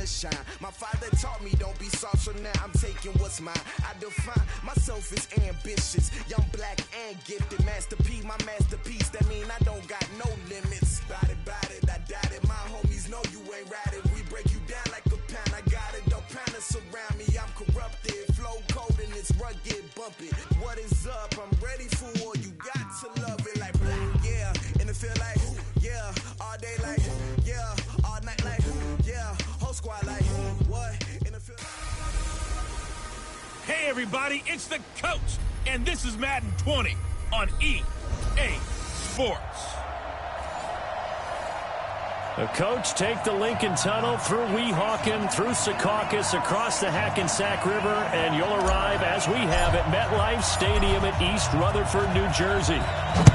to shine. My father taught me don't be soft, so now I'm taking what's mine. I define myself as ambitious, young, black, and gifted. Master P, my masterpiece. That mean I don't got no limits. Bout it, I doubt it. My homies know you ain't ride it. We break you down like a pound. I got it, don't pound it surround me. I'm corrupted, flow cold and it's rugged, bumpy. What is up? I'm ready for war. You got to love it like yeah, and it feel like yeah, all day like yeah, all night like yeah, whole squad like what? And it feel. Hey everybody, it's the coach, and this is Madden 20 on EA Sports. The coach take the Lincoln Tunnel through Weehawken, through Secaucus, across the Hackensack River, and you'll arrive, as we have, at MetLife Stadium at East Rutherford, New Jersey.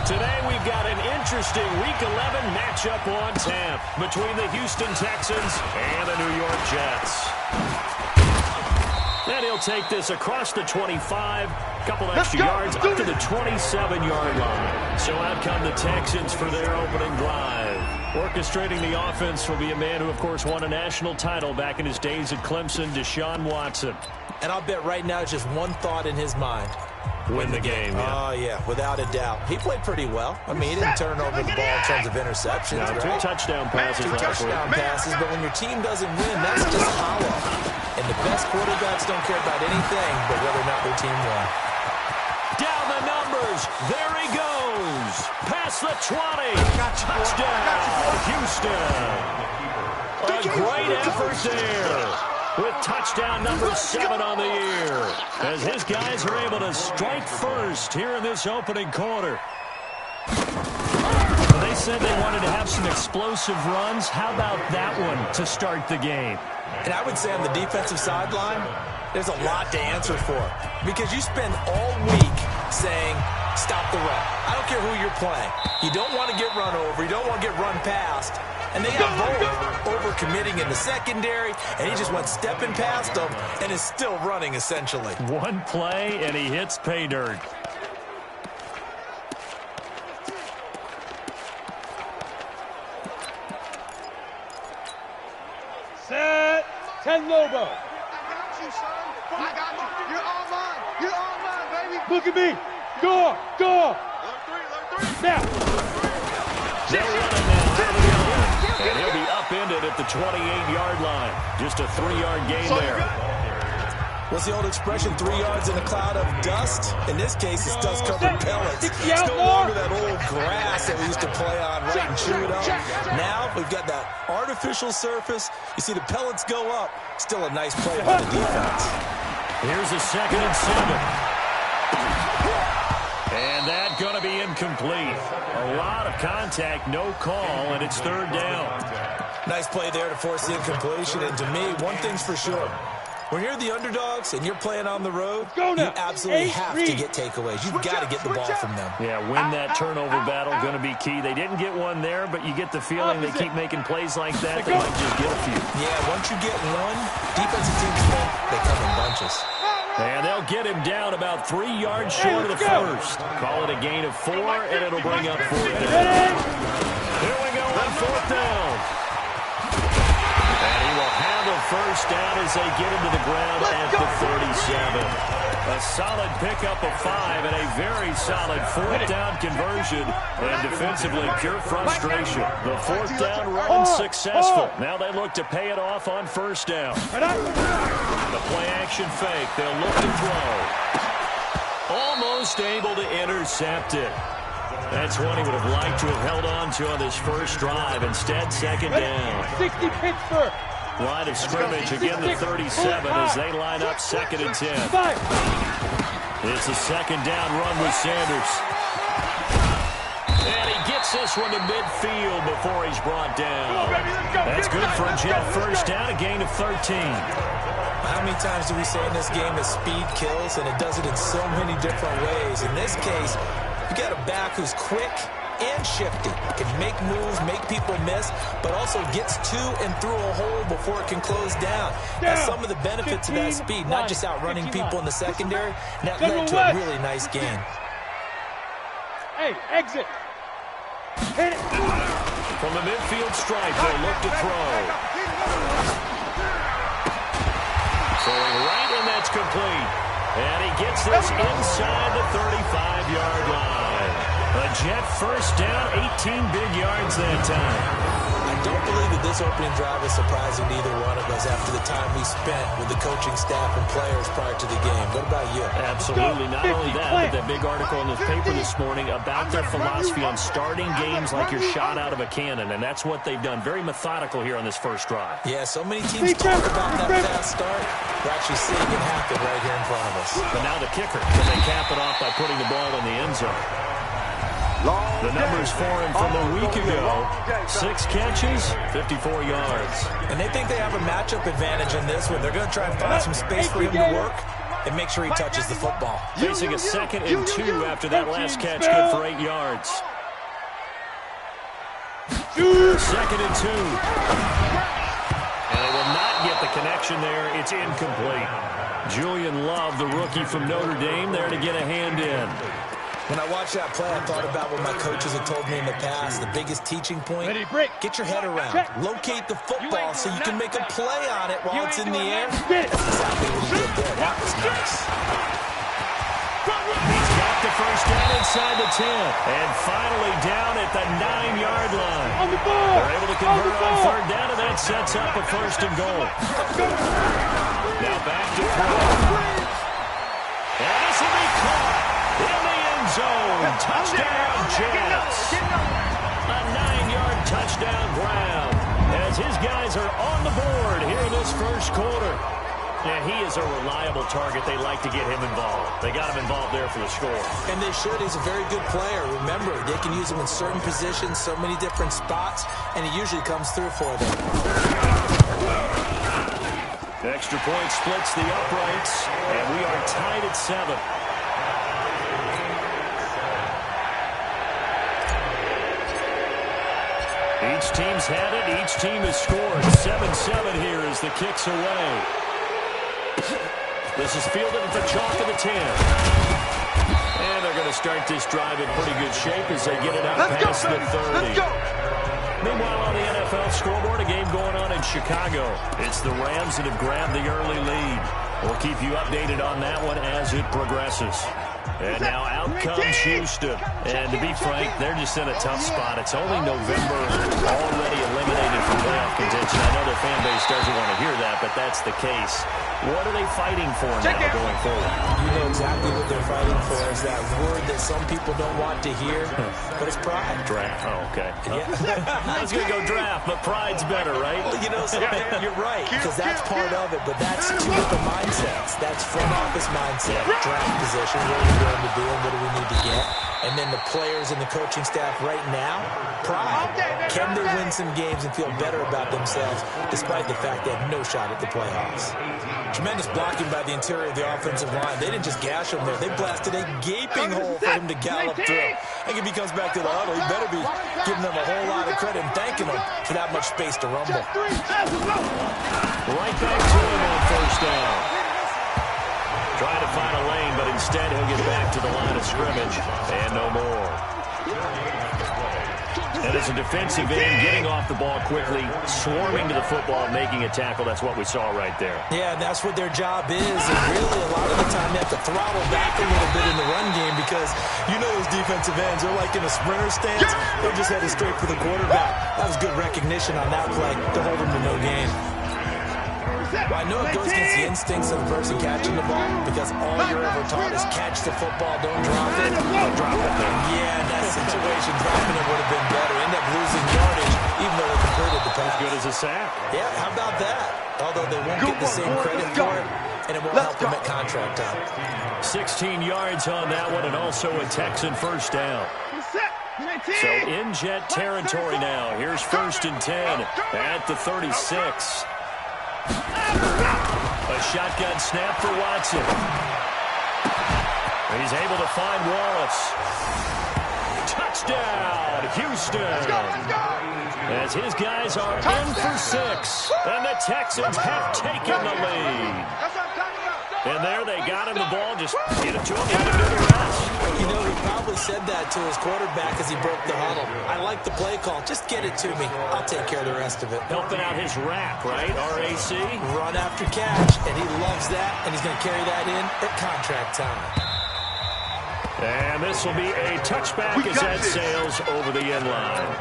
Today we've got an interesting Week 11 matchup on tap between the Houston Texans and the New York Jets. And he'll take this across the 25, couple extra yards, up to the 27-yard line. So out come the Texans for their opening drive. Orchestrating the offense will be a man who, of course, won a national title back in his days at Clemson, Deshaun Watson. And I'll bet right now just one thought in his mind. Win the game, yeah. Oh, yeah, without a doubt. He played pretty well. I mean, he didn't turn over the ball in terms of interceptions. No, right? 2 touchdown passes. 2 touchdown passes, but when your team doesn't win, that's just hollow. And the best quarterbacks don't care about anything but whether or not their team won. Down the numbers. There he goes. Past the 20. Touchdown, Houston. A great effort there, with touchdown number 7 on the year, as his guys are able to strike first here in this opening quarter. They said they wanted to have some explosive runs. How about that one to start the game? And I would say on the defensive sideline, there's a lot to answer for, because you spend all week saying, stop the run. I don't care who you're playing. You don't want to get run over. You don't want to get run past. And they got both over-committing in the secondary, and he just went stepping past them and is still running, essentially. One play, and he hits pay dirt. Set. 10 Lobo. I got you, son. I got you. You're all mine. You're all mine, baby. Look at me. Go. Look three. Now. They'll run him now. And he'll be upended at the 28-yard line. Just a 3-yard gain there. What's the old expression, 3 yards in a cloud of dust? In this case, it's dust-covered pellets. It's no longer that old grass that we used to play on, right, and chew it up. Now we've got that artificial surface. You see the pellets go up. Still a nice play by the defense. Here's a 2nd and 7. And that's going to be incomplete. A lot of contact, no call, and it's 3rd down. Nice play there to force the incompletion. And to me, one thing's for sure. When you're the underdogs and you're playing on the road, you absolutely have to get takeaways. You've got to get the ball from them. Yeah, win that turnover battle, going to be key. They didn't get one there, but you get the feeling they keep making plays like that, they might just get a few. Yeah, once you get one, defensive teams think they come in bunches. And they'll get him down about 3 yards short of the first. Call it a gain of 4, and it'll bring up 4th down. Here we go on 4th down. And he will handle first down as they get him to the ground at the 37. A solid pickup of 5 and a very solid 4th down conversion. And defensively, pure frustration. The 4th down run successful. Now they look to pay it off on 1st down. The play-action fake. They'll look to throw. Almost able to intercept it. That's one he would have liked to have held on to on this first drive. Instead, 2nd down. 60 Pittsburgh. Line of scrimmage, again the 37 as they line up 2nd and 10. It's a 2nd down run with Sanders. And he gets this one to midfield before he's brought down. That's good for a Jet 1st down, a gain of 13. How many times do we say in this game that speed kills, and it does it in so many different ways? In this case, you got a back who's quick and shifty, can make moves, make people miss, but also gets to and through a hole before it can close down. That's some of the benefits of that speed, not just outrunning people in the secondary, and that led to a really nice gain. Hey, exit. Hit it. From the midfield stripe, they'll look to throw. gets this inside the 35-yard line. A Jet first down, 18 big yards that time. I don't believe that this opening drive is surprising to either one of us after the time we spent with the coaching staff and players prior to the game. What about you? Absolutely. Not only that, but that big article in this paper this morning about their philosophy on starting games like you're shot out of a cannon, and that's what they've done. Very methodical here on this first drive. Yeah, so many teams talk about that fast start. We're actually seeing it happen right here in front of us. But now the kicker. Can they cap it off by putting the ball in the end zone? The numbers for him from a week ago, 6 catches, 54 yards. And they think they have a matchup advantage in this one. They're going to try and find some space for him to work and make sure he touches the football. Facing a 2nd and 2 after that last catch, good for 8 yards. 2nd and 2. And they will not get the connection there. It's incomplete. Julian Love, the rookie from Notre Dame, there to get a hand in. When I watched that play, I thought about what my coaches had told me in the past. The biggest teaching point, get your head around. Locate the football so you can make a play on it while it's in the air. That's exactly what he did there. That was nice. He's got the first down inside the 10. And finally down at the 9-yard line. They're able to convert on 3rd down, and that sets up a 1st and goal. Now back to throw. And this will be caught in the end zone. Touchdown, Jets. A 9-yard touchdown grab as his guys are on the board here in this first quarter. And he is a reliable target. They like to get him involved. They got him involved there for the score. And they should. He's a very good player. Remember, they can use him in certain positions, so many different spots, and he usually comes through for them. Extra point splits the uprights, and we are tied at 7. Each team's had it. Each team has scored. 7-7 here as the kick's away. This is fielded at the chalk of the 10. And they're going to start this drive in pretty good shape as they get it out past the 30. Meanwhile, on the NFL scoreboard, a game going on in Chicago. It's the Rams that have grabbed the early lead. We'll keep you updated on that one as it progresses. And now out comes Houston. And to be frank, they're just in a tough spot. It's only November, already eliminated from playoff contention. I know their fan base doesn't want to hear that, but that's the case. What are they fighting for now going forward? You know exactly what they're fighting for. Is that word that some people don't want to hear, but it's pride. Draft. Oh, okay. Yeah. I was going to go draft, but pride's better, right? Well, you know something? You're right, because that's part of it, but that's two different mindsets. That's front office mindset, draft position, what are we going to do and what do we need to get? And then the players and the coaching staff right now, pride. Can they win some games and feel better about themselves despite the fact they have no shot at the playoffs? Tremendous blocking by the interior of the offensive line. They didn't just gash him there. They blasted a gaping hole for him to gallop through. And if he comes back to the huddle, he better be giving them a whole lot of credit and thanking them for that much space to rumble. Right back to him on 1st down. Trying to find a lane, but instead he'll get back to the line of scrimmage. And no more. And as a defensive end, getting off the ball quickly, swarming to the football, making a tackle, that's what we saw right there. Yeah, that's what their job is. And really, a lot of the time, they have to throttle back a little bit in the run game because you know those defensive ends, they're like in a sprinter stance. They're just headed straight for the quarterback. That was good recognition on that play to hold them to no gain. Well, I know it goes against the instincts of the person catching the ball because all you're ever taught is catch the football, don't drop it. Don't drop it there. Yeah, in that situation, dropping it would have been better. End up losing yardage, even though they converted the pass. As good as a sack. Yeah, how about that? Although they won't get the same credit for it, and it won't help them at contract time. 16 yards on that one, and also a Texan first down. So in Jet territory now. Here's 1st and 10 at the 36. A shotgun snap for Watson. He's able to find Wallace. Touchdown, Houston. As his guys are in for 6. And the Texans have taken the lead. And there they got him the ball. Just get it to him, let him do the rest. You know, he probably said that to his quarterback as he broke the huddle. I like the play call. Just get it to me. I'll take care of the rest of it. Helping out his RAC, right? R-A-C? Run after catch, and he loves that, and he's going to carry that in at contract time. And this will be a touchback as that sails over the end line.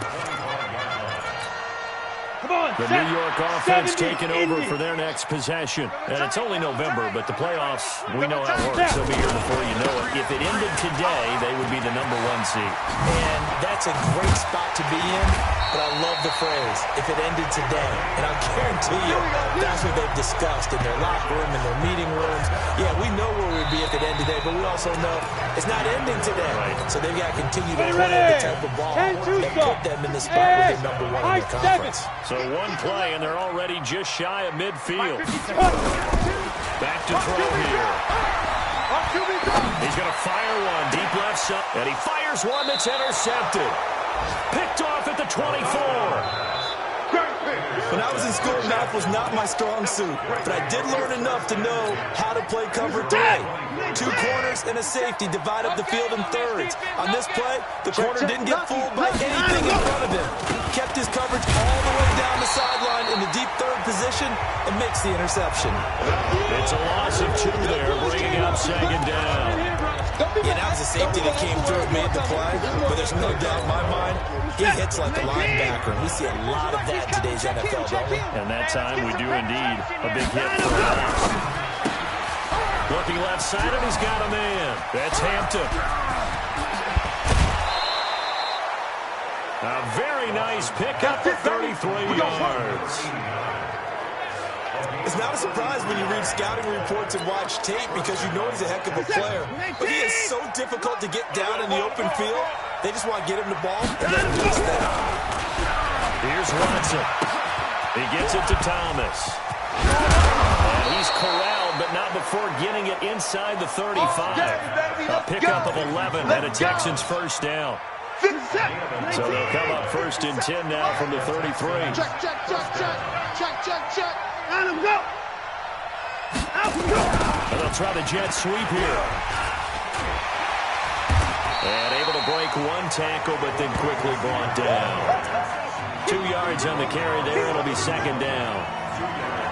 The New York offense taking over for their next possession. And it's only November, but the playoffs, we know how it works. They'll be here before you know it. If it ended today, they would be the #1 seed. And that's a great spot to be in, but I love the phrase, if it ended today. And I guarantee you, that's what they've discussed in their locker room, in their meeting rooms. Yeah, we know where we'd be if it ended today, but we also know it's not ending today. Right. So they've got to continue to play the type of ball that put them in the spot where they're #1 in the conference. So one play, and they're already just shy of midfield. Back to throw here. He's going to fire one deep left side, and he fires one that's intercepted. Picked off at the 24. When I was in school, math was not my strong suit, but I did learn enough to know how to play cover 3. 2 corners and a safety divide up the field in thirds. On this play, the corner didn't get fooled by anything in front of him. Kept his coverage all the way down the sideline in the deep third position and makes the interception. It's a loss of 2 there, bringing up second down. Yeah, that was a safety that came through and made the play, but there's no doubt in my mind, he hits like a linebacker, and we see a lot of that in today's NFL, don't we? And that time we do indeed. A big hit for a loss. Looking left side, and he's got a man. That's Hampton. A very nice pickup for 33 yards. It's not a surprise when you read scouting reports and watch tape because you know he's a heck of a player. But he is so difficult to get down in the open field. They just want to get him the ball and let him just that. Here's Watson. He gets it to Thomas. And he's corralled, but not before getting it inside the 35. A pickup of 11 and a Texans first down. So they'll come up 1st and 10 now from the 33. Let him go. And they'll try the jet sweep here. And able to break 1 tackle, but then quickly brought down. 2 yards on the carry there. It'll be second down.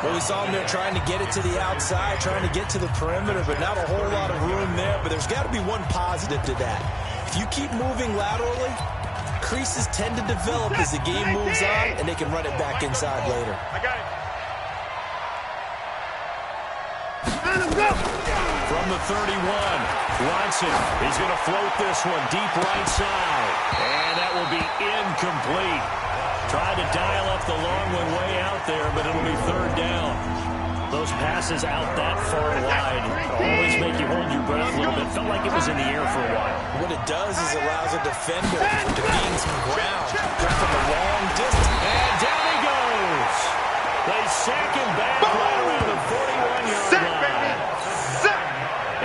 Well, we saw him there trying to get it to the outside, trying to get to the perimeter, but not a whole lot of room there. But there's got to be one positive to that. If you keep moving laterally, creases tend to develop as the game moves on, and they can run it back inside later. I got it. From the 31, Watson. He's going to float this one deep right side. And that will be incomplete. Tried to dial up the long one way out there, but it'll be 3rd down. Those passes out that far wide always make you hold your breath a little bit. Felt like it was in the air for a while. What it does is allows a defender to gain some ground, come from a long distance. And down he goes. They sack him back right around the 41-yard line.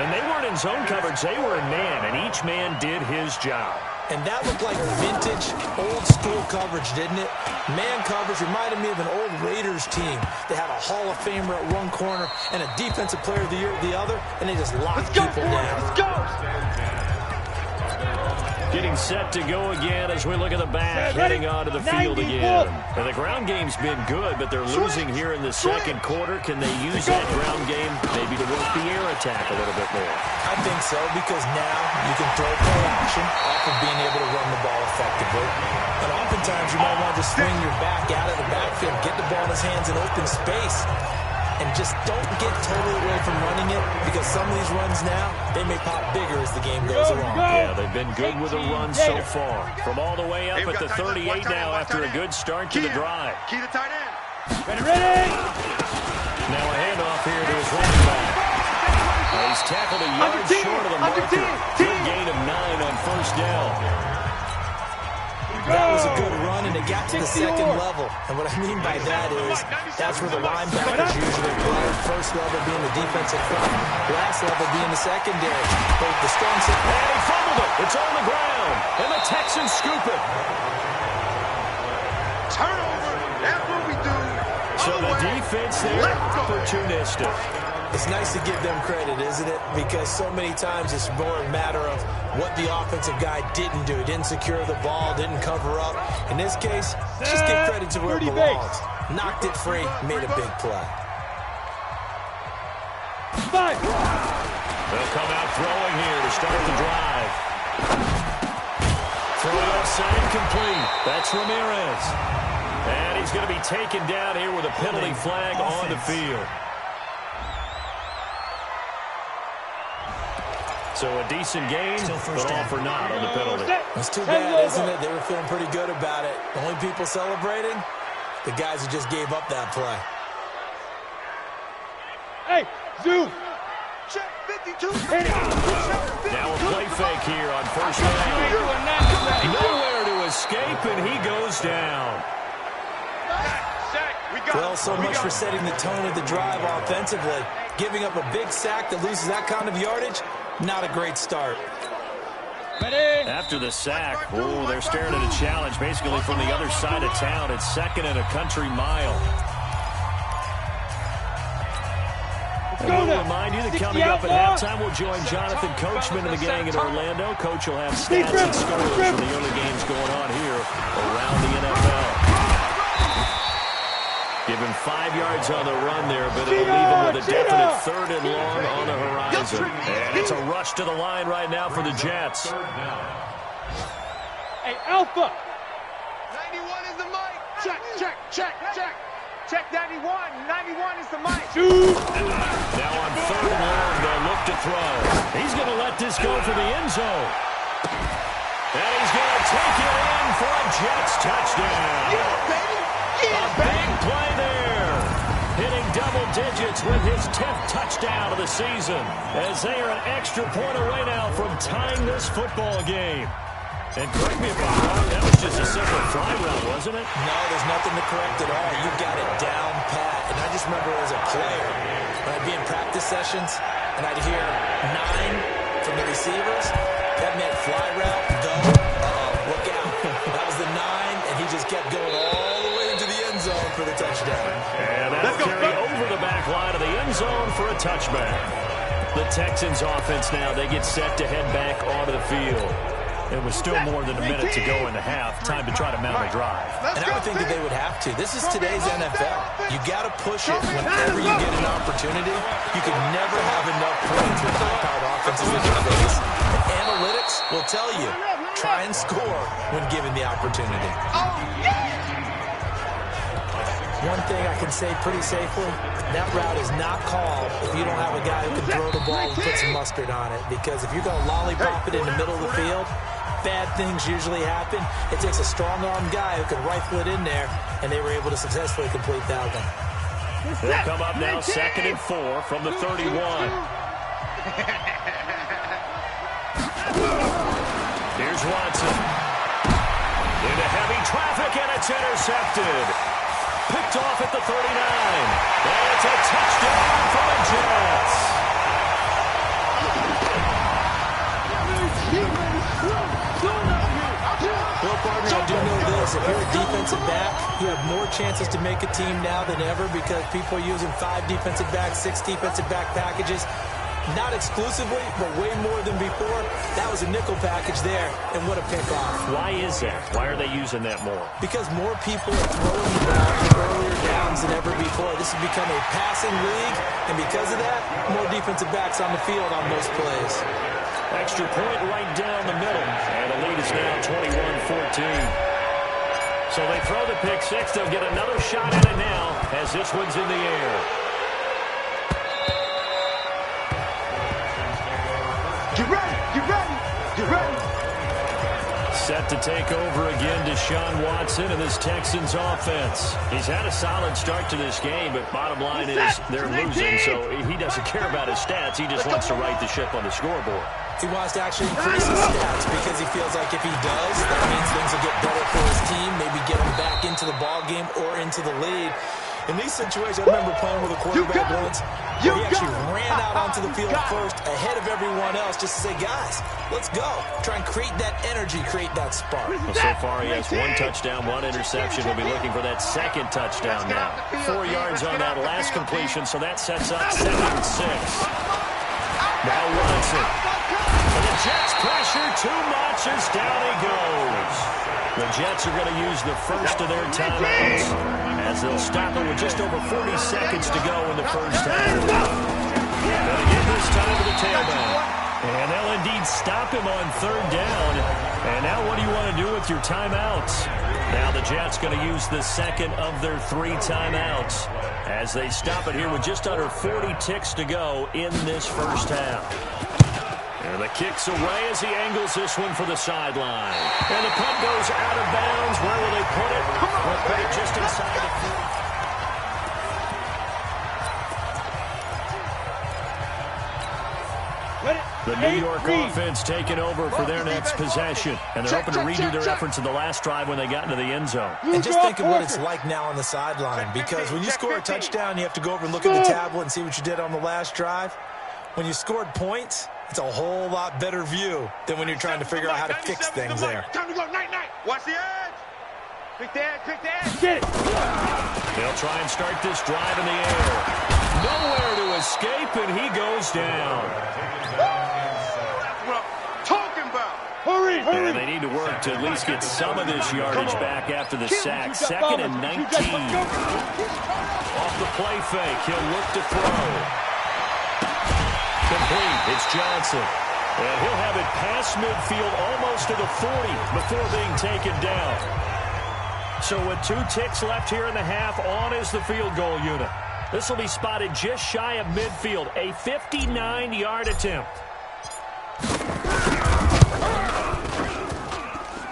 And they weren't in zone coverage. They were in man, and each man did his job. And that looked like vintage, old-school coverage, didn't it? Man coverage reminded me of an old Raiders team. They had a Hall of Famer at one corner and a Defensive Player of the Year at the other, and they just locked people down. Let's go. Getting set to go again as we look at the back, heading onto the field again. And the ground game's been good, but they're losing here in the second quarter. Can they use that ground game maybe to work the air attack a little bit more? I think so, because now you can throw play action off of being able to run the ball effectively. And oftentimes you might want to just swing your back out of the backfield, get the ball in his hands in open space, and just don't get totally away from running it, because some of these runs now, they may pop bigger as the game goes along. Yeah, they've been good with a run so far. From all the way up at the 38 now after a good start to the drive. Key to tight end. Ready. Now a handoff here to his running back. He's tackled a yard short of the marker. Good gain of 9 on 1st down. That was a good run, and it got to the second level. And what I mean by that is that's where the linebackers usually play. First level being the defensive front, last level being the secondary. Both the strong side. And he fumbled it. It's on the ground. And the Texans scoop it. Turnover. That's what we do. So the defense there, opportunistic. It's nice to give them credit, isn't it? Because so many times it's more a matter of what the offensive guy didn't do. Didn't secure the ball, didn't cover up. In this case, just give credit to where it belongs. Knocked it free, made a big play. They'll come out throwing here to start the drive. Throw set incomplete. That's Ramirez. And he's going to be taken down here with a penalty flag on the field. So a decent game, but all for naught on the penalty. It's too bad, isn't it? They were feeling pretty good about it. The only people celebrating, the guys who just gave up that play. Hey, zoom. Check 52. Now a play fake here on first down. Nowhere to escape, and he goes down. Well, so much for setting the tone of the drive offensively. Giving up a big sack that loses that kind of yardage, not a great start. After the sack, they're staring at a challenge basically from the other side of town. It's second and a country mile. And we'll remind you that coming up at halftime, we'll join Jonathan Coachman and the gang in Orlando. Coach will have stats and scores from the early games going on here around the NFL. Give him 5 yards on the run there, but it'll leave him with a definite third and long on the horizon. And it's a rush to the line right now for the Jets. Hey, Alpha. 91 is the mic. Check, check, check, check. Check 91. 91 is the mic. Now on third and long, they'll look to throw. He's going to let this go for the end zone. And he's going to take it in for a Jets touchdown. Yeah, baby. A big play there. Hitting double digits with his 10th touchdown of the season, as they are an extra point away now from tying this football game. And correct me if I'm wrong, that was just a simple fly route, wasn't it? No, there's nothing to correct at all. You got it down pat. And I just remember as a player, when I'd be in practice sessions, and I'd hear 9 from the receivers, that meant fly route, go, look out. That was the 9, and he just kept going all the way into the end zone for the touchdown. And that'll carry over the back line of the end zone for a touchback. The Texans offense now, they get set to head back onto the field. It was still more than a minute to go in the half. Time to try to mount a drive. And I would think that they would have to. This is today's NFL. You got to push it whenever you get an opportunity. You can never have enough points with high-powered offenses in your face. And analytics will tell you, try and score when given the opportunity. One thing I can say pretty safely, that route is not called if you don't have a guy who can throw the ball and put some mustard on it. Because if you're going to lollipop it in the middle of the field, bad things usually happen. It takes a strong-arm guy who can rifle it in there, and they were able to successfully complete that one. They'll come up now, 2nd and 4 from the 31. Here's Watson. Into heavy traffic, and it's intercepted. Picked off at the 39. And it's a touchdown for the Jets. Well, partner, I do know this. If you're a defensive back, you have more chances to make a team now than ever because people are using 5 defensive backs, 6 defensive back packages. Not exclusively, but way more than before. That was a nickel package there, and what a pickoff. Why is that? Why are they using that more? Because more people are throwing the ball in earlier downs than ever before. This has become a passing league, and because of that, more defensive backs on the field on most plays. Extra point right down the middle, and the lead is now 21-14. So they throw the pick six. They'll get another shot at it now as this one's in the air. You ready? You ready? You ready? Set to take over again, Deshaun Watson and this Texans offense. He's had a solid start to this game, but bottom line is they're losing, so he doesn't care about his stats. He just wants to right the ship on the scoreboard. He wants to actually increase his stats because he feels like if he does, that means things will get better for his team, maybe get him back into the ball game or into the lead. In these situations, I remember playing with a quarterback once. He actually ran out onto the field first, ahead of everyone else, just to say, guys, let's go. Try and create that energy, create that spark. Well, so far, he has 1 touchdown, 1 interception. He'll be looking for that second touchdown now. 4 yards on that last completion, so that sets up 2nd and 6. Now Watson. And the Jets pressure too much as down he goes. The Jets are going to use the first of their timeouts as they'll stop it with just over 40 seconds to go in the first half. Going to give this time to the tailback. And they'll indeed stop him on 3rd down. And now what do you want to do with your timeouts? Now the Jets going to use the second of their 3 timeouts as they stop it here with just under 40 ticks to go in this first half. And the kick's away as he angles this one for the sideline. And the punt goes out of bounds. Where will they put it? They'll put it just inside the 40. The New York offense taking over for their next possession. And they're hoping to redo their efforts in the last drive when they got into the end zone. And just think of what it's like now on the sideline. Because when you score a touchdown, you have to go over and look at the tablet and see what you did on the last drive. When you scored points, it's a whole lot better view than when you're trying to figure out how to fix things there. Time to go, night. Watch the edge. Pick the edge. Get it. They'll try and start this drive in the air. Nowhere to escape, and he goes down. That's what I'm talking about. Hurry. And they need to work to at least get some of this yardage back after the sack. 2nd and 19. Off the play fake, he'll look to throw. Complete. It's Johnson. And he'll have it past midfield almost to the 40 before being taken down. So with 2 ticks left here in the half, on is the field goal unit. This will be spotted just shy of midfield. A 59-yard attempt.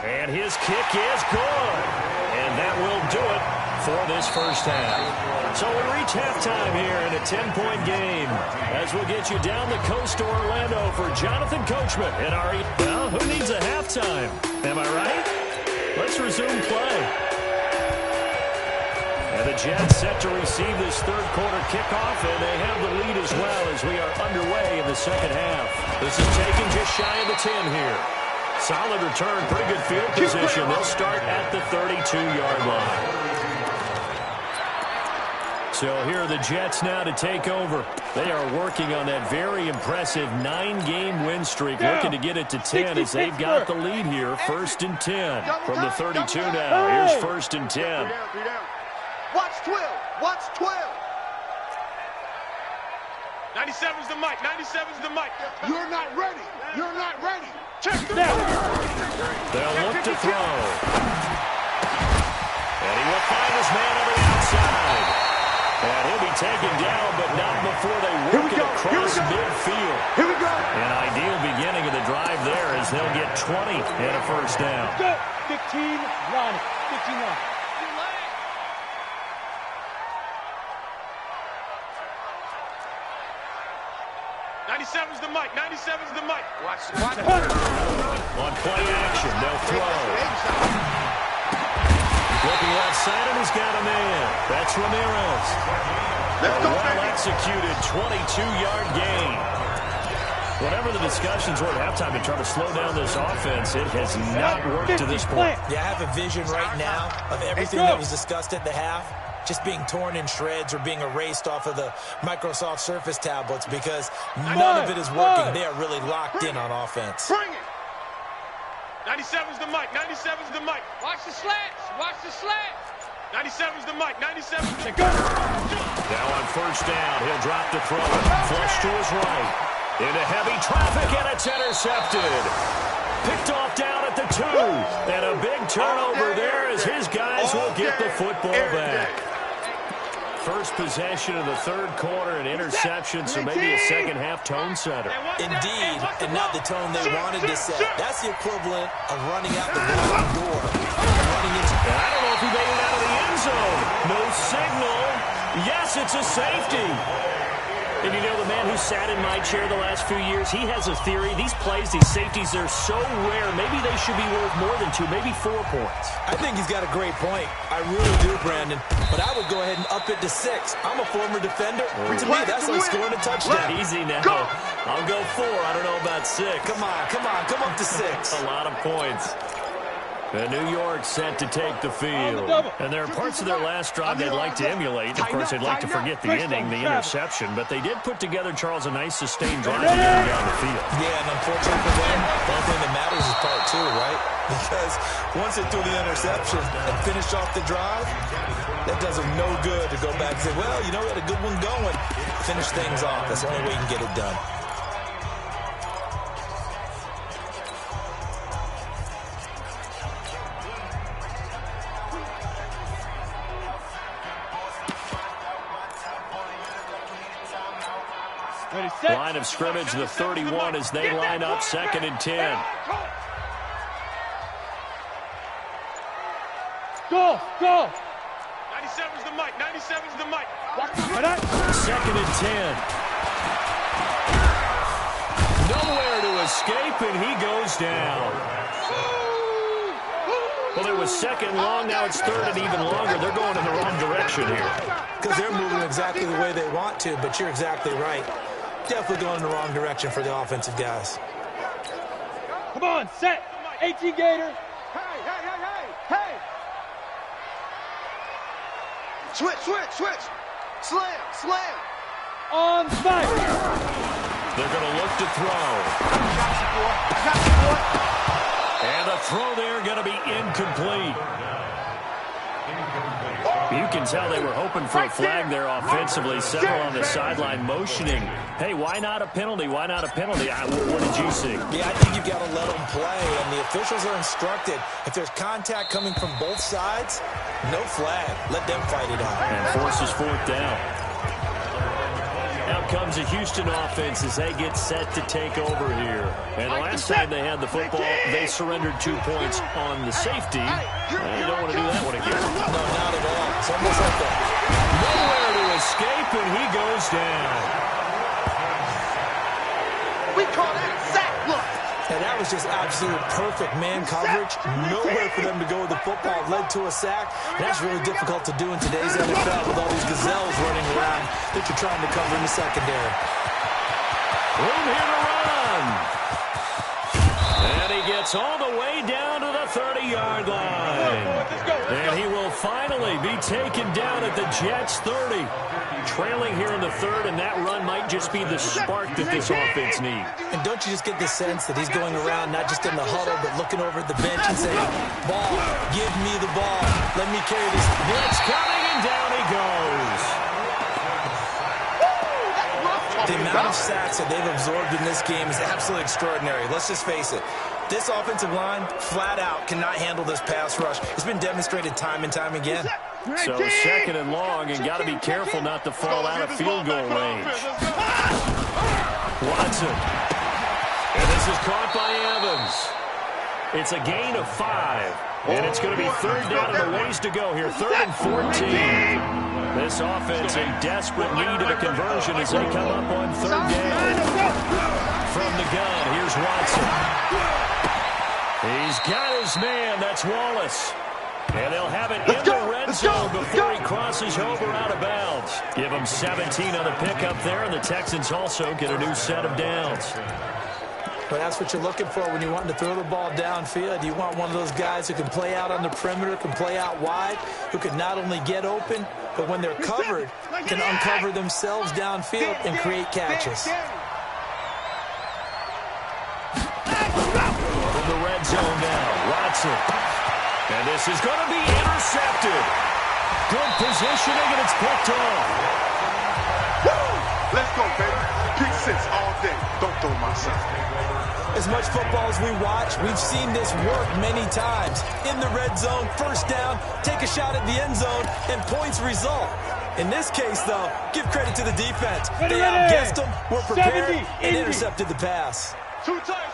And his kick is good. And that will do it for this first half. So we reach halftime here in a 10-point game as we'll get you down the coast to Orlando for Jonathan Coachman and Ari. Well, who needs a halftime? Am I right? Let's resume play. And the Jets set to receive this 3rd quarter kickoff, and they have the lead as well as we are underway in the 2nd half. This is taken just shy of the 10 here. Solid return, pretty good field position. They'll start at the 32-yard line. So here are the Jets now to take over. They are working on that very impressive 9-game win streak, looking to get it to 10 as they've got the lead here. 1st and 10 from the 32 now. Here's 1st and 10. Watch 12. Watch 12. 97's the mic. 97's the mic. You're not ready. You're not ready. Check the They'll look to throw. And he will find his man on the outside. And he'll be taken down, but not before they work it across midfield. Here we go. An ideal beginning of the drive there as they'll get 20 and a first down. Go. 15, run. 15, run. 97's the mic. 97's the mic. Watch. On play action, they'll throw. Looking left side, and he's got a man. That's Ramirez. A well-executed 22-yard gain. Whatever the discussions were at halftime to try to slow down this offense, it has not worked to this point. Yeah, I have a vision right now of everything that was discussed at the half just being torn in shreds or being erased off of the Microsoft Surface tablets because none of it is working. They are really locked in on offense. Bring it. 97's the mic. 97's the mic. Watch the slants. Watch the slants. 97's the mic. 97's the mic. Now on first down, he'll drop the throw. Flush to his right. Into heavy traffic, and it's intercepted. Picked off down at the 2. And a big turnover there as his guys will get the football back. First possession of the 3rd quarter, an interception, so maybe a second-half tone setter. Indeed, and not the tone they wanted to set. That's the equivalent of running out the wrong door. And I don't know if he made it out of the end zone. No signal. Yes, it's a safety. And you know, the man who sat in my chair the last few years, he has a theory. These plays, these safeties, they're so rare. Maybe they should be worth more than 2, maybe 4 points. I think he's got a great point. I really do, Brandon. But I would go ahead and up it to 6. I'm a former defender. To me, that's like scoring a touchdown. Easy now. I'll go 4. I don't know about 6. Come on. Come up to 6. A lot of points. And New York set to take the field. And there are parts of their last drive they'd like to emulate. Of course, they'd like to forget the ending, the interception. But they did put together, Charles, a nice sustained drive to get them down the field. Yeah, and unfortunately for them, the only thing that matters is part 2, right? Because once they threw the interception and finished off the drive, that does them no good to go back and say, well, you know, we had a good one going. Finish things off. That's the only way you can get it done. Line of scrimmage, the 31 as they line up, 2nd and 10. Go! 97's the mic. 97's the mic. 2nd and 10. Nowhere to escape, and he goes down. Well, it was 2nd long, now it's 3rd and even longer. They're going in the wrong direction here. Because they're moving exactly the way they want to, but you're exactly right. Definitely going in the wrong direction for the offensive guys. Come on, set. 18 Gator. Hey! Switch. Slam. On site. They're going to look to throw. I got you, boy. And the throw there going to be incomplete. You can tell they were hoping for a flag there offensively. Several on the sideline motioning. Hey, why not a penalty? Why not a penalty? What did you see? Yeah, I think you've got to let them play, and the officials are instructed. If there's contact coming from both sides, no flag. Let them fight it out. And forces 4th down. Out comes a Houston offense as they get set to take over here. And last time they had the football, they surrendered 2 points on the safety. You don't want to do that one again. No, not at all. It's almost like that. Nowhere to escape, and he goes down. We call that a sack. Look. And that was just absolute perfect man coverage. Nowhere for them to go with the football. Led to a sack. That's really difficult to do in today's NFL with all these gazelles running around that you're trying to cover in the secondary. Room here to run. And he gets all the way down to the 30-yard line. And he will finally be taken down at the Jets' 30. Trailing here in the 3rd, and that run might just be the spark that this offense needs. And don't you just get the sense that he's going around not just in the huddle, but looking over at the bench and saying, ball, give me the ball. Let me carry this. Blitz coming, and down he goes. The amount of sacks that they've absorbed in this game is absolutely extraordinary. Let's just face it. This offensive line, flat out, cannot handle this pass rush. It's been demonstrated time and time again. So 2nd and long, and got to be careful not to fall out of field goal range. Watson. And this is caught by Evans. It's a gain of 5. And it's going to be 3rd down and a ways to go here. 3rd and 14. This offense a desperate need of a conversion as they come up on 3rd down. From the gun, here's Watson. He's got his man. That's Wallace. And they'll have it in the red zone before he crosses over out of bounds. Give him 17 on the pickup there, and the Texans also get a new set of downs. But that's what you're looking for when you're wanting to throw the ball downfield. You want one of those guys who can play out on the perimeter, can play out wide, who can not only get open, but when they're covered, can uncover themselves downfield and create catches. From the red zone now, Watson. And this is going to be intercepted. Good positioning, and it's picked off. Let's go, baby. Pick 6 all day. Don't throw my son. As much football as we watch, we've seen this work many times. In the red zone, 1st down, take a shot at the end zone, and points result. In this case, though, give credit to the defense. They outguessed them, were prepared, and intercepted the pass. 2 times.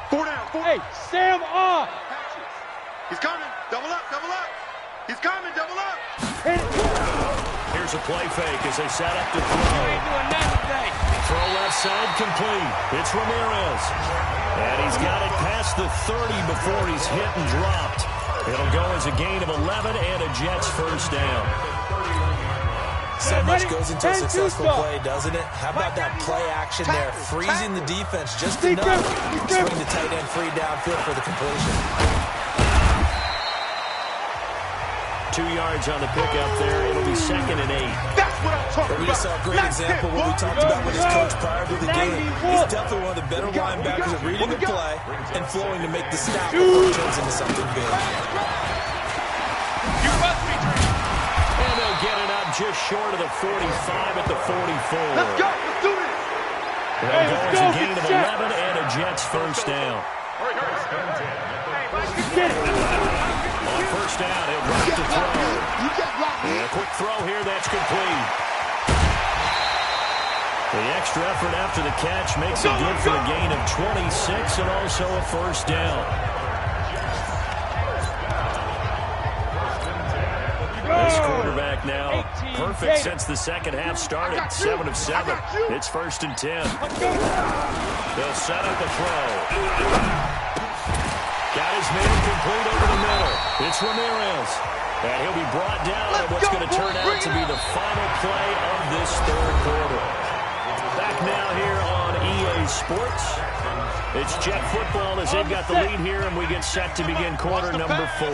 4 down. Hey, Sam off. He's coming. Double up. He's coming. Double up. Here's Here's a play fake as they set up to throw. Throw left side complete. It's Ramirez. And he's got it past the 30 before he's hit and dropped. It'll go as a gain of 11 and a Jets first down. So much goes into a successful play, doesn't it? How about that play action there? Freezing the defense just enough. Swing the tight end free downfield for the completion. 2 yards on the pickup there. It'll be 2nd and 8. That's what I'm talking about. We just saw a great example of what we talked about with his coach prior to the game. He's definitely one of the better linebackers at reading the play and flowing to make the stop before it turns into something big. And they'll get it up just short of the 45 at the 44. Let's go. Let's do this. They'll go as a gain of 11 and a Jets first down. On first down, he'll drop to throw. And a quick throw here, that's complete. The extra effort after the catch makes it good for a gain of 26 and also a first down. This quarterback now perfect since the second half started. 7 of 7. It's 1st and 10. They'll set up a throw. Got his man complete over the middle. It's Ramirez. And he'll be brought down at what's going to turn out to be the final play of this third quarter. Back now here on EA Sports. It's Jet football as they've got the lead here, and we get set to begin quarter number 4.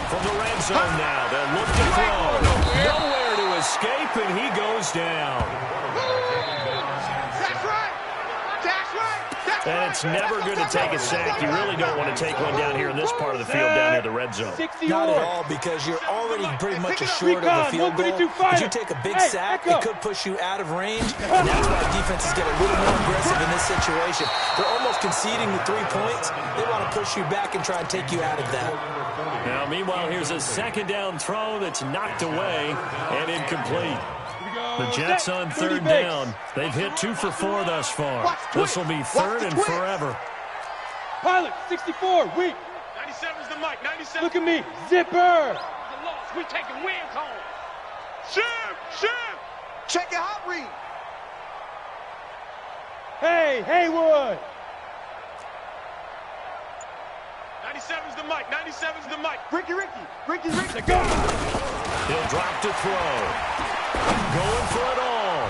From the red zone now, they'll look to throw. Nowhere to escape, and he goes down. That's right. That's right. That's And it's never good to take a sack. You really don't want to take one down here in this part of the field down near the red zone. Not at all, because you're already pretty much assured of the field goal. If you take a big sack, it could push you out of range, and that's why defenses get a little more aggressive in this situation. They're almost conceding the 3 points. They want to push you back and try and take you out of that. Now, meanwhile, here's a second down throw that's knocked away and incomplete. The Jets on third down. They've hit 2 for 4 thus far. This will be third and forever. Pilot, 64, weak. 97's the mic, 97. Look at me, zipper. We taking wins home. Shim. Check your hot read. Hey, Haywood. 97's the mic, 97's the mic. Ricky. Let's go. He'll drop to throw. Going for it all.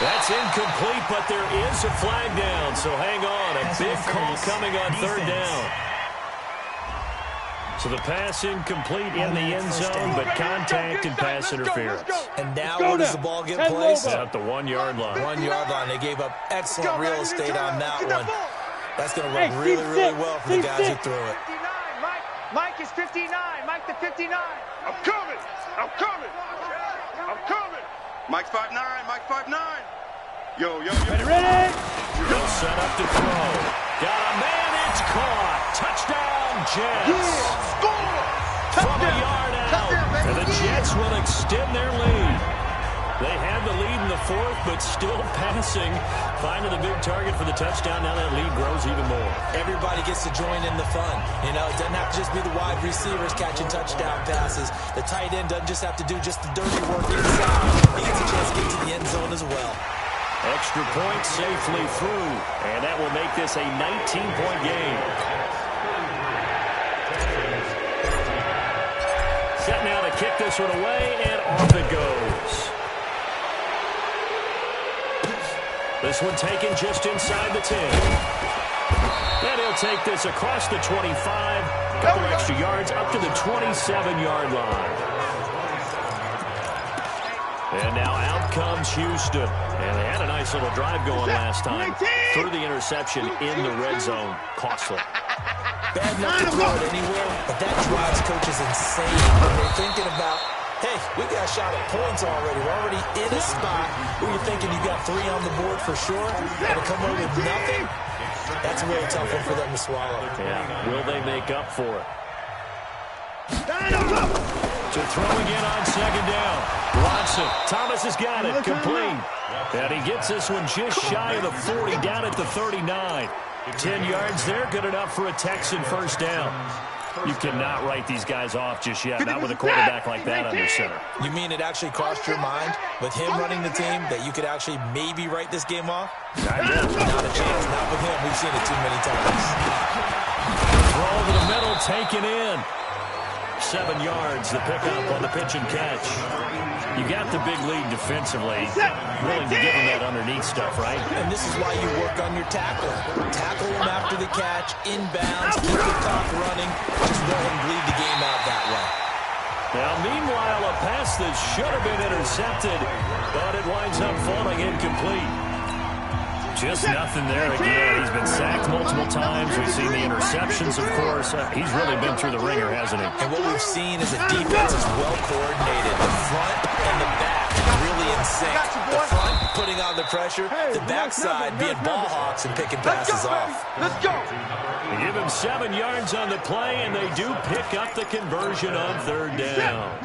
That's incomplete, but there is a flag down, so hang on. A big call coming on third down. So the pass incomplete in the end zone, but contact and pass interference. And now where does the ball get placed? At the 1 yard line. 1 yard line. They gave up excellent real estate on that one. That's going to work really, really well for the guys who threw it. 59, Mike is 59. Mike the 59. I'm coming. Mike's 5'9". Mike's 5'9". Yo. Ready? They'll set up to throw. Got a man, it's caught. Touchdown, Jets. Score. From a yard out. And the Jets will extend their lead. They had the lead in the fourth, but still passing. Finding the big target for the touchdown. Now that lead grows even more. Everybody gets to join in the fun. You know, it doesn't have to just be the wide receivers catching touchdown passes. The tight end doesn't just have to do just the dirty work inside. He gets a chance to get to the end zone as well. Extra point safely through. And that will make this a 19-point game. Set now to kick this one away, and off it goes. This one taken just inside the 10. And he'll take this across the 25. A couple extra yards up to the 27-yard line. And now out comes Houston. And they had a nice little drive going last time. Threw the interception in the red zone. Costly. Bad enough to throw it anywhere, but that drives coaches insane when they're thinking about, hey, we got a shot at points already. We're already in a spot where you're thinking you got 3 on the board for sure, and to come away with nothing, that's a really tough one for them to swallow. Yeah, will they make up for it? To throw again on second down. Watson. Thomas has got it. Complete. And he gets this one just shy of the 40, down at the 39. 10 yards there, good enough for a Texan first down. You cannot write these guys off just yet, not with a quarterback like that under center. You mean it actually crossed your mind with him running the team that you could actually maybe write this game off? Not yet. Not a chance. Not with him. We've seen it too many times. Throw over the middle, taken in. 7 yards, the pickup on the pitch and catch. You got the big lead defensively. Willing to give him that underneath stuff, right? And this is why you work on your tackle. Tackle him after the catch, inbounds, keep the clock running. Just let him bleed the game out that way. Now, meanwhile, a pass that should have been intercepted, but it winds up falling incomplete. Just nothing there again. He's been sacked multiple times. We've seen the interceptions, of course. He's really been through the ringer, hasn't he? And what we've seen is a defense is well coordinated. The front and the back really in sync. The front putting on the pressure. The backside being ball hawks and picking passes off. Let's go. They give him 7 yards on the play, and they do pick up the conversion on third down.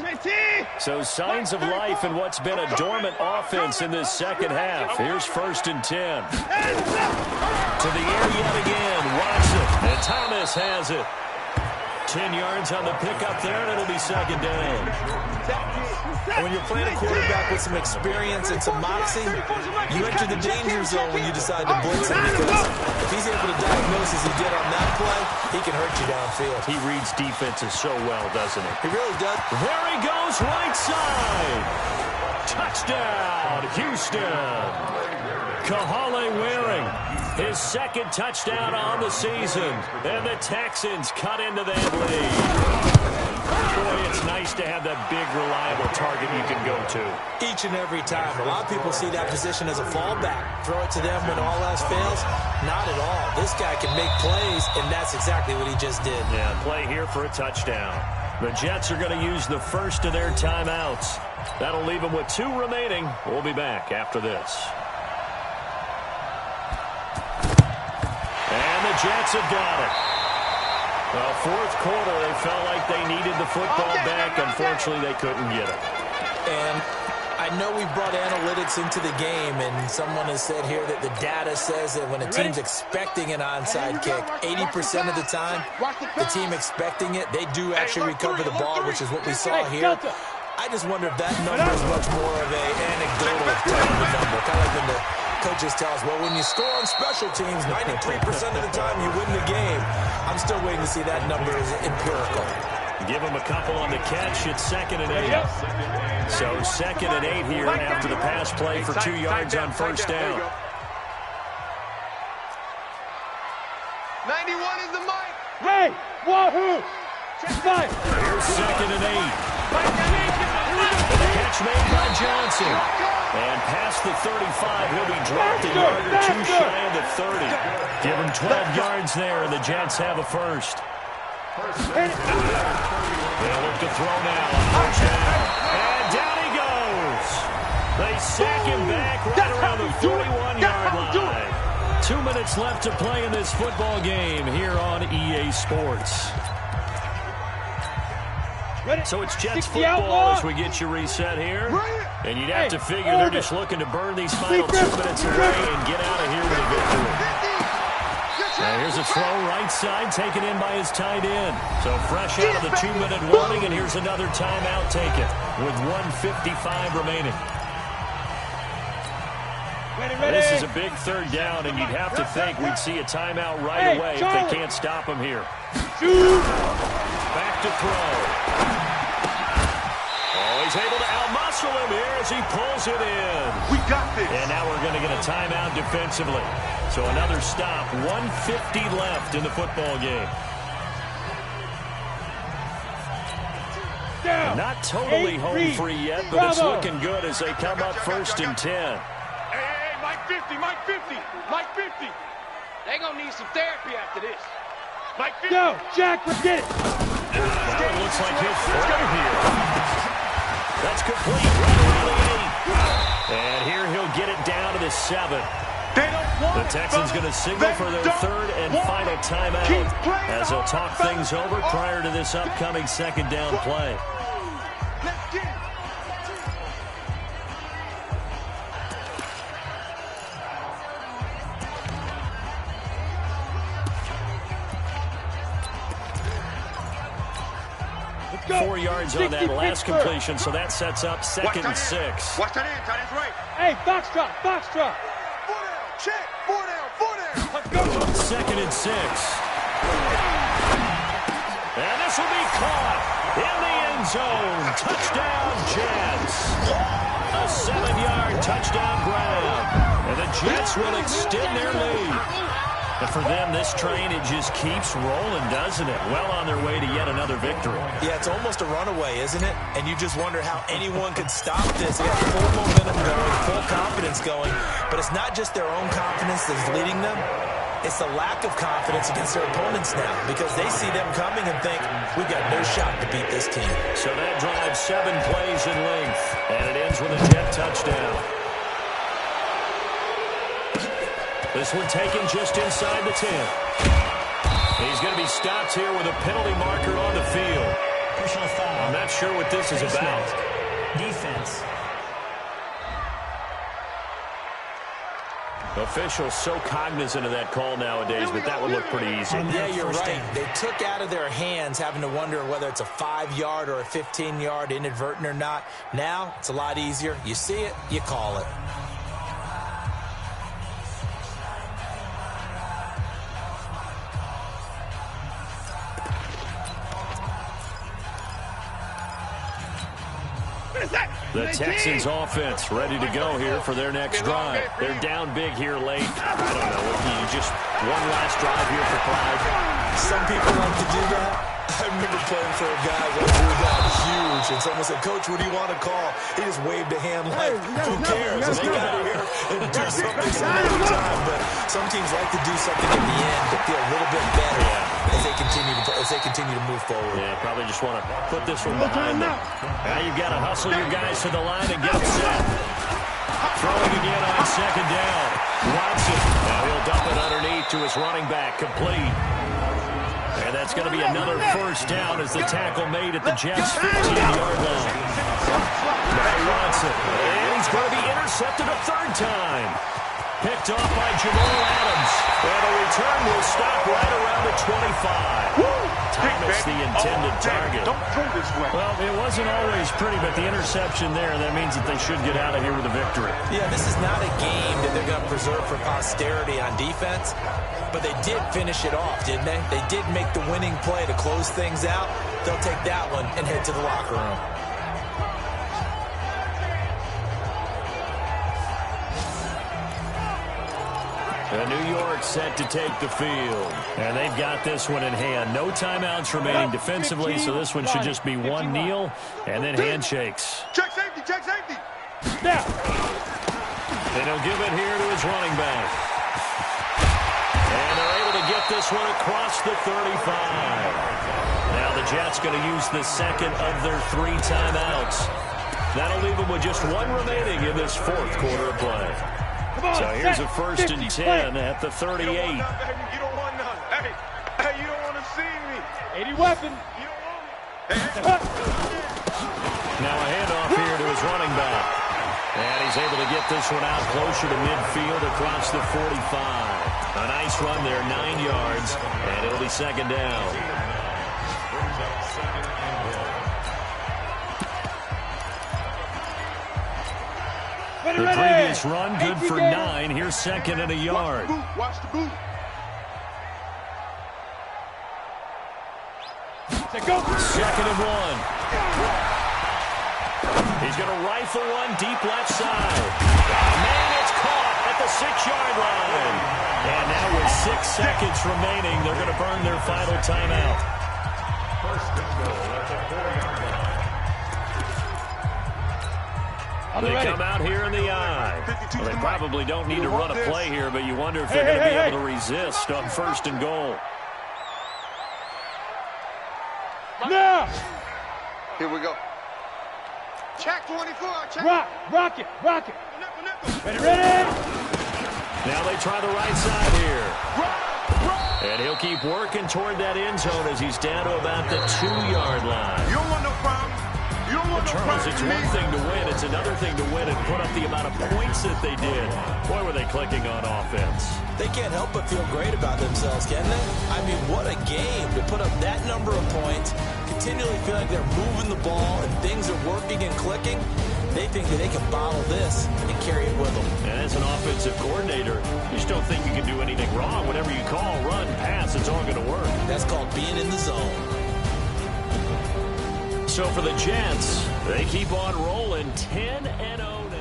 So signs of life in what's been a dormant offense in this second half. Here's 1st and 10. To the air yet again. Watson. And Thomas has it. 10 yards on the pickup there, and it'll be second down. And when you're playing a quarterback with some experience and some moxie, you enter the danger zone when you decide to blitz him, because if he's able to diagnose as he did on that play, he can hurt you downfield. He reads defenses so well, doesn't he? He really does. There he goes, right side. Touchdown, Houston. Kahale Waring, his 2nd touchdown on the season. And the Texans cut into that lead. Boy, it's nice to have that big, reliable target you can go to. Each and every time. A lot of people see that position as a fallback. Throw it to them when all else fails. Not at all. This guy can make plays, and that's exactly what he just did. Yeah, play here for a touchdown. The Jets are going to use the first of their timeouts. That'll leave them with 2 remaining. We'll be back after this. And the Jets have got it. Well, 4th quarter, they felt like they needed the football back. Unfortunately, they couldn't get it. And I know we brought analytics into the game, and someone has said here that the data says that when a team's expecting an onside kick, 80% of the time, the team expecting it, they do actually recover the ball, which is what we saw here. I just wonder if that number is much more of an anecdotal type of number, kind of like when the coaches tell us, well, when you score on special teams, 93% of the time you win the game. I'm still waiting to see that number is empirical. Give him a couple on the catch. It's 2nd and 8. So 2nd and 8 here after the pass play for 2 yards on first down. 91 is the mic. Hey, wahoo! Five. Here's 2nd and 8. And the catch made by Johnson. And past the 35, he'll be dropped a yard or 2 shy of the 30. Give him 12 yards there, and the Jets have a first. They'll look to throw now on first down. And down he goes. They sack him back right around the 41-yard line. 2 minutes left to play in this football game here on EA Sports. So it's Jets football as we get you reset here. And you'd have to figure they're just looking to burn these final 2 minutes away and get out of here with a victory. Now here's a throw right side taken in by his tight end. So fresh out of the 2-minute warning, and here's another timeout taken with 1:55 remaining. This is a big 3rd down, and you'd have to think we'd see a timeout right away if they can't stop him here. Back to throw. Oh, he's able to out-muscle him here as he pulls it in. We got this. And now we're going to get a timeout defensively. So another stop, 1:50 left in the football game. Not totally home free yet, but it's looking good as they come up 1st and 10. Hey, Mike 50, Mike 50, Mike 50. They're going to need some therapy after this. Mike 50. Go, Jack, let's get it. Now it looks like he'll throw here. That's complete right around the 8. And here he'll get it down to the 7. The Texans going to signal for their 3rd and final timeout as they'll talk things over prior to this upcoming 2nd down play. Let's get it. Go. 4 yards on that last completion, so that sets up 2nd and 6. Watch that in, tight end's right. Hey, box drop, box drop. 4 down, check, 4 down, 4 down. Let's go. 2nd and 6. And this will be caught in the end zone. Touchdown, Jets. A 7-yard touchdown grab. And the Jets will extend their lead. And for them, this train, it just keeps rolling, doesn't it? Well on their way to yet another victory. Yeah, it's almost a runaway, isn't it? And you just wonder how anyone could stop this. They got full momentum going, full confidence going. But it's not just their own confidence that's leading them. It's the lack of confidence against their opponents now because they see them coming and think, we've got no shot to beat this team. So that drives 7 plays in length, and it ends with a Jet touchdown. This one taken just inside the 10. He's going to be stopped here with a penalty marker on the field. Personal foul. I'm not sure what this is about. Defense. Officials so cognizant of that call nowadays, but that would look pretty easy. Yeah, you're right. They took out of their hands having to wonder whether it's a 5-yard or a 15-yard inadvertent or not. Now, it's a lot easier. You see it, you call it. The Texans offense ready to go here for their next drive. They're down big here late. I don't know. You just one last drive here for pride. Some people like to do that. I remember playing for a guy that threw down huge, and someone said, Coach, what do you want to call? He just waved a hand like, who cares? Let's get out of here and do something some other time. But some teams like to do something at the end to feel a little bit better as they continue to move forward. Yeah, probably just want to put this one behind them. Now you've got to hustle your guys to the line and get set. Throwing again on 2nd down. Watson. Now he'll dump it underneath to his running back. Complete. And that's going to be another 1st down as the tackle made at the Jets' 15-yard line. Now Watson. And he's going to be intercepted a 3rd time. Picked off by Jamal Adams. And a return will stop right around the 25. Thomas, the intended target. Don't throw this way. Well, it wasn't always pretty, but the interception there, that means that they should get out of here with a victory. Yeah, this is not a game that they're going to preserve for posterity on defense, but they did finish it off, didn't they? They did make the winning play to close things out. They'll take that one and head to the locker room. New York set to take the field. And they've got this one in hand. No timeouts remaining defensively, so this one should just be one kneel and then handshakes. Check safety, check safety. Now. And he'll give it here to his running back. And they're able to get this one across the 35. Now the Jets going to use the 2nd of their 3 timeouts. That'll leave them with just 1 remaining in this 4th quarter of play. So here's a 1st and 10 at the 38. You don't want none. Hey, you don't want to see me. 80 weapon. You don't want me. Now a handoff here to his running back. And he's able to get this one out closer to midfield across the 45. A nice run there, 9 yards, and it'll be 2nd down. The previous run, good for 9. Here's 2nd and a yard. Watch the boot. Go. 2nd and 1. He's going to rifle one deep left side. Man, it's caught at the 6-yard line. And now with 6 seconds remaining, they're going to burn their final timeout. They come out here in the eye. Well, they probably don't need to run a play here, but you wonder if they're going to be able to resist on 1st and goal. Now. Here we go. Check 24. Check. Rock it. Ready. Now they try the right side here. And he'll keep working toward that end zone as he's down to about the 2-yard line. You don't want no problem. You don't want Charles, it's one thing to win. It's another thing to win and put up the amount of points that they did. Boy, were they clicking on offense. They can't help but feel great about themselves, can they? I mean, what a game to put up that number of points, continually feel like they're moving the ball and things are working and clicking. They think that they can bottle this and carry it with them. And as an offensive coordinator, you just don't think you can do anything wrong. Whatever you call, run, pass, it's all going to work. That's called being in the zone. So for the Jets, they keep on rolling 10-0 now.